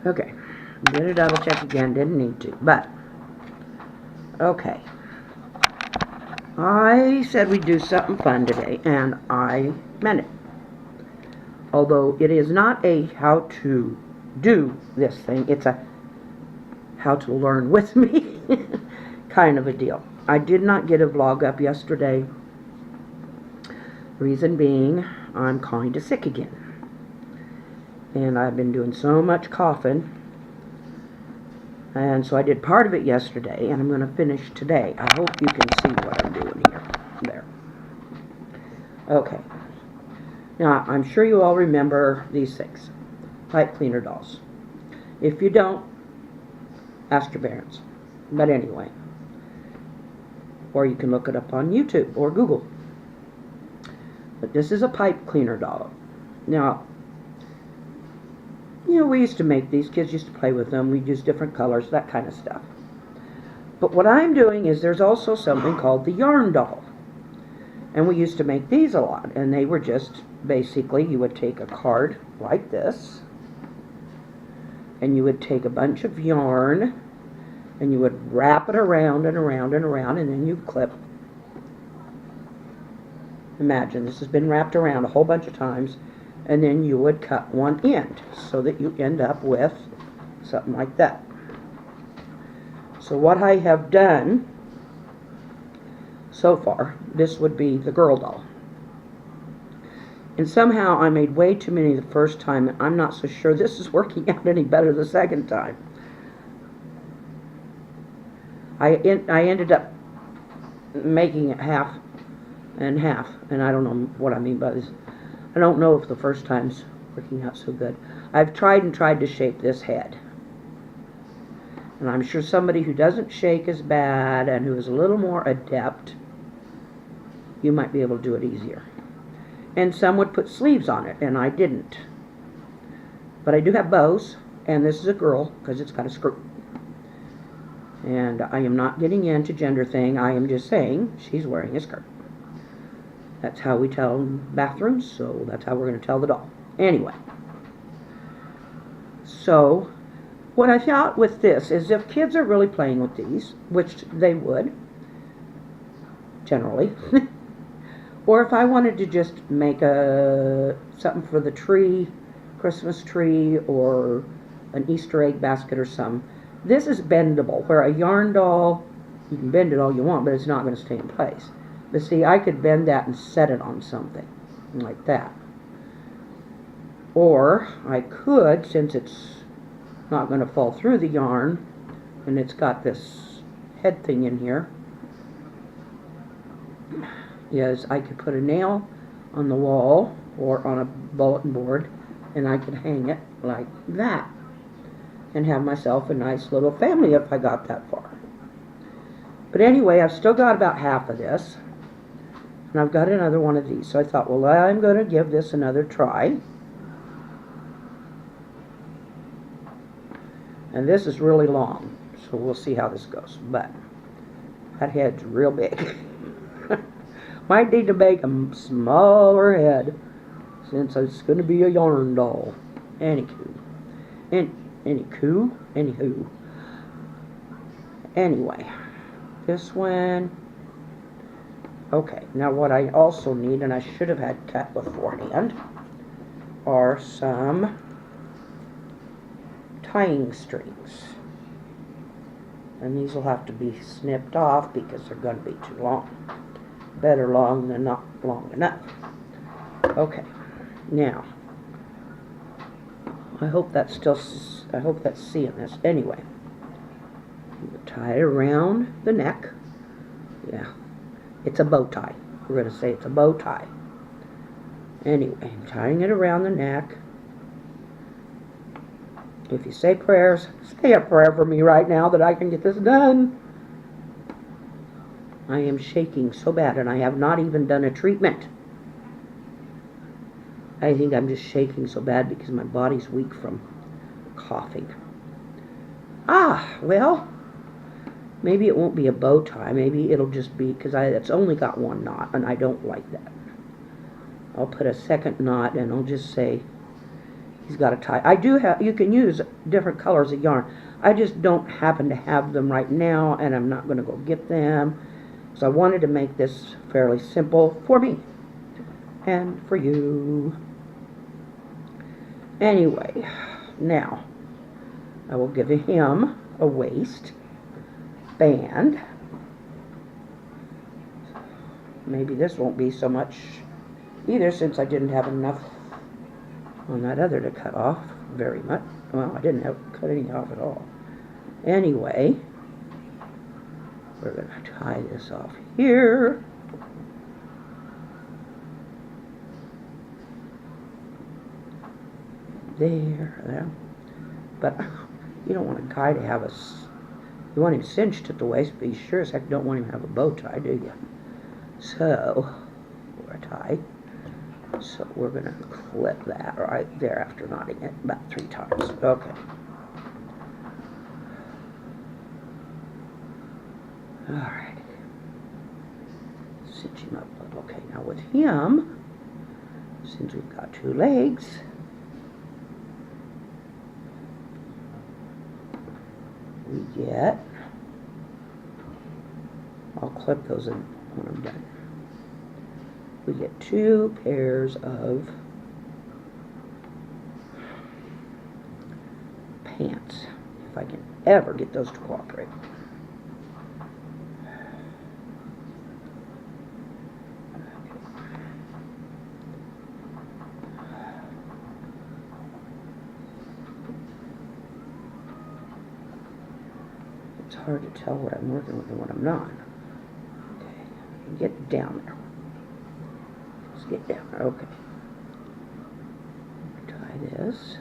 Okay, I'm going to double check again, didn't need to, but, okay. I said we'd do something fun today, and I meant it. Although it is not a how to do this thing, it's a how to learn with me kind of a deal. I did not get a vlog up yesterday. Reason being, I'm kind of sick again. And I've been doing so much coughing. And so I did part of it yesterday, and I'm going to finish today. I hope you can see what I'm doing here. There. Okay. Now, I'm sure you all remember these things. Pipe cleaner dolls. If you don't, ask your parents. But anyway. Or you can look it up on YouTube or Google. But this is a pipe cleaner doll. Now, you know, we used to make these. Kids used to play with them. We'd use different colors, that kind of stuff. But what I'm doing is there's also something called the yarn doll. And we used to make these a lot. And they were just, basically, you would take a card like this. And you would take a bunch of yarn. And you would wrap it around and around and around. And then you'd clip. Imagine, this has been wrapped around a whole bunch of times. And then you would cut one end so that you end up with something like that. So what I have done so far, this would be the girl doll. And somehow I made way too many the first time, and I'm not so sure this is working out any better the second time. I ended up making it half and half, and I don't know what I mean by this. I don't know if the first time's working out so good. I've tried and tried to shape this head. And I'm sure somebody who doesn't shake as bad and who is a little more adept, you might be able to do it easier. And some would put sleeves on it, and I didn't. But I do have bows, and this is a girl because it's got a screw. And I am not getting into gender thing. I am just saying she's wearing a skirt. That's how we tell bathrooms, so that's how we're going to tell the doll. Anyway. So, what I thought with this is if kids are really playing with these, which they would, generally, or if I wanted to just make something for the tree, Christmas tree, or an Easter egg basket or something, this is bendable, where a yarn doll, you can bend it all you want, but it's not going to stay in place. But see, I could bend that and set it on something, like that. Or, I could, since it's not going to fall through the yarn, and it's got this head thing in here, is I could put a nail on the wall, or on a bulletin board, and I could hang it like that, and have myself a nice little family if I got that far. But anyway, I've still got about half of this. And I've got another one of these. So I thought, well, I'm going to give this another try. And this is really long. So we'll see how this goes. But that head's real big. Might need to make a smaller head, since it's going to be a yarn doll. Anywho. Anyway. This one. Okay, now what I also need, and I should have had cut beforehand, are some tying strings. And these will have to be snipped off because they're going to be too long. Better long than not long enough. Okay, now, I hope that's seeing this. Anyway, tie it around the neck. Yeah. It's a bow tie. We're going to say it's a bow tie. Anyway, I'm tying it around the neck. If you say prayers, say a prayer for me right now that I can get this done. I am shaking so bad, and I have not even done a treatment. I think I'm just shaking so bad because my body's weak from coughing. Well, maybe it won't be a bow tie. Maybe it'll just be, because it's only got one knot, and I don't like that. I'll put a second knot, and I'll just say, he's got a tie. I do have, you can use different colors of yarn. I just don't happen to have them right now, and I'm not going to go get them. So I wanted to make this fairly simple for me and for you. Anyway, now I will give him a waist band. Maybe this won't be so much either, since I didn't have enough on that other to cut off very much. Well, I didn't have cut any off at all. Anyway, we're going to tie this off here. There. But you don't want a guy to have you want him cinched at the waist, but you sure as heck don't want him to have a bow tie, do you? So, or a tie. So we're going to clip that right there after knotting it about 3 times. Okay. Alright. Cinch him up a little. Okay, now with him, since we've got 2 legs, we get, I'll clip those in when I'm done. We get 2 pairs of pants, if I can ever get those to cooperate. It's hard to tell what I'm working with and what I'm not. Okay, get down there. Let's get down there. Okay. Tie this.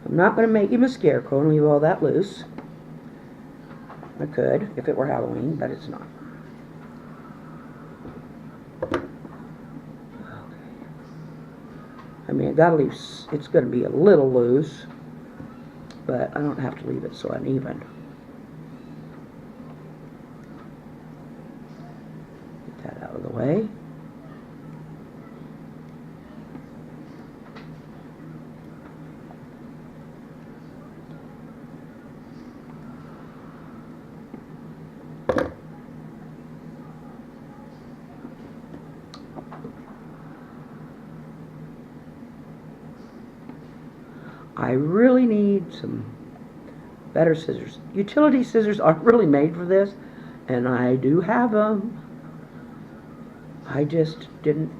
I'm not going to make him a scarecrow and leave all that loose. I could if it were Halloween, but it's not. I mean, I gotta leave, it's gonna be a little loose, but I don't have to leave it so uneven. Get that out of the way. I really need some better scissors. Utility scissors aren't really made for this, and I do have them. I just didn't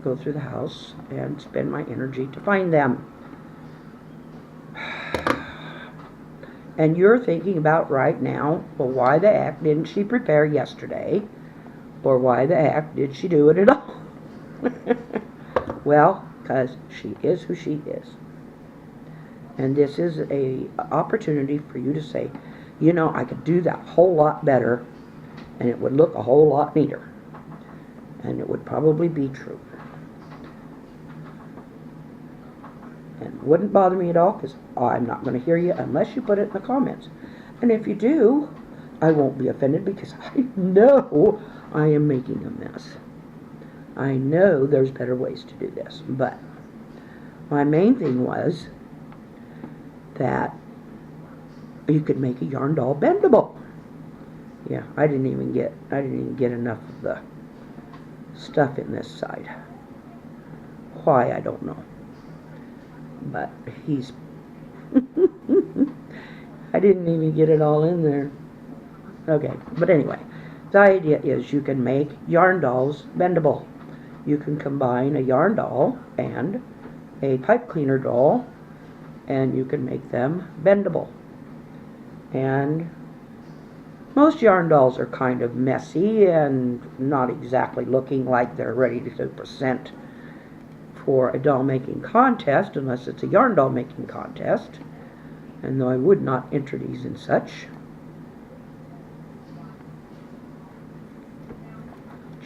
go through the house and spend my energy to find them. And you're thinking about right now, well, why the heck didn't she prepare yesterday? Or why the heck did she do it at all? Well, because she is who she is. And this is a opportunity for you to say, you know, I could do that whole lot better, and it would look a whole lot neater. And it would probably be true. And it wouldn't bother me at all, because I'm not going to hear you unless you put it in the comments. And if you do, I won't be offended, because I know I am making a mess. I know there's better ways to do this. But my main thing was that you could make a yarn doll bendable. Yeah, I didn't even get enough of the stuff in this side. Why, I don't know. But he's I didn't even get it all in there. Okay, but anyway, the idea is you can make yarn dolls bendable. You can combine a yarn doll and a pipe cleaner doll, and you can make them bendable. And most yarn dolls are kind of messy and not exactly looking like they're ready to present for a doll making contest, unless it's a yarn doll making contest. And though I would not enter these in such.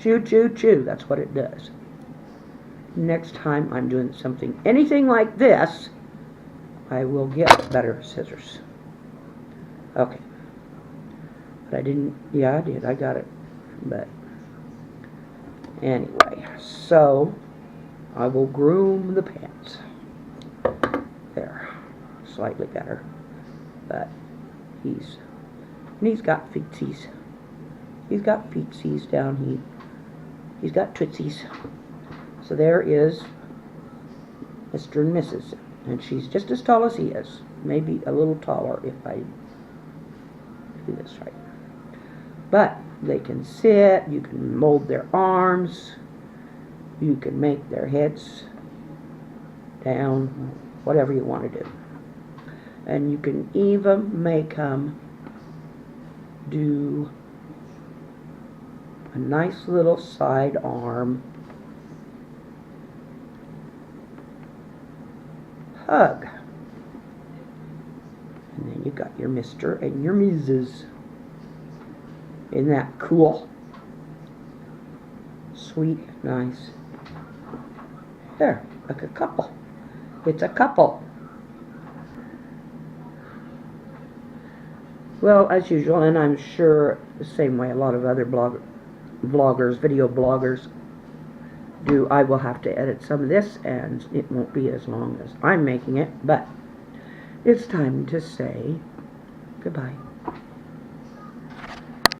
Choo, choo, choo, that's what it does. Next time I'm doing something, anything like this, I will get better scissors. Okay. But I didn't, yeah, I did. I got it. But anyway, so I will groom the pants. There. Slightly better. But he's got feetsies. He's got feetsies down here. He's got tootsies. So there is Mr. and Mrs. And she's just as tall as he is. Maybe a little taller if I do this right. But they can sit, you can mold their arms, you can make their heads down, whatever you want to do. And you can even make them do a nice little side arm hug. And then you got your Mr. and your Mrs. Isn't that cool? Sweet, nice. There, like a couple. It's a couple. Well, as usual, and I'm sure the same way a lot of other vloggers, video bloggers do, I will have to edit some of this, and it won't be as long as I'm making it, but it's time to say goodbye.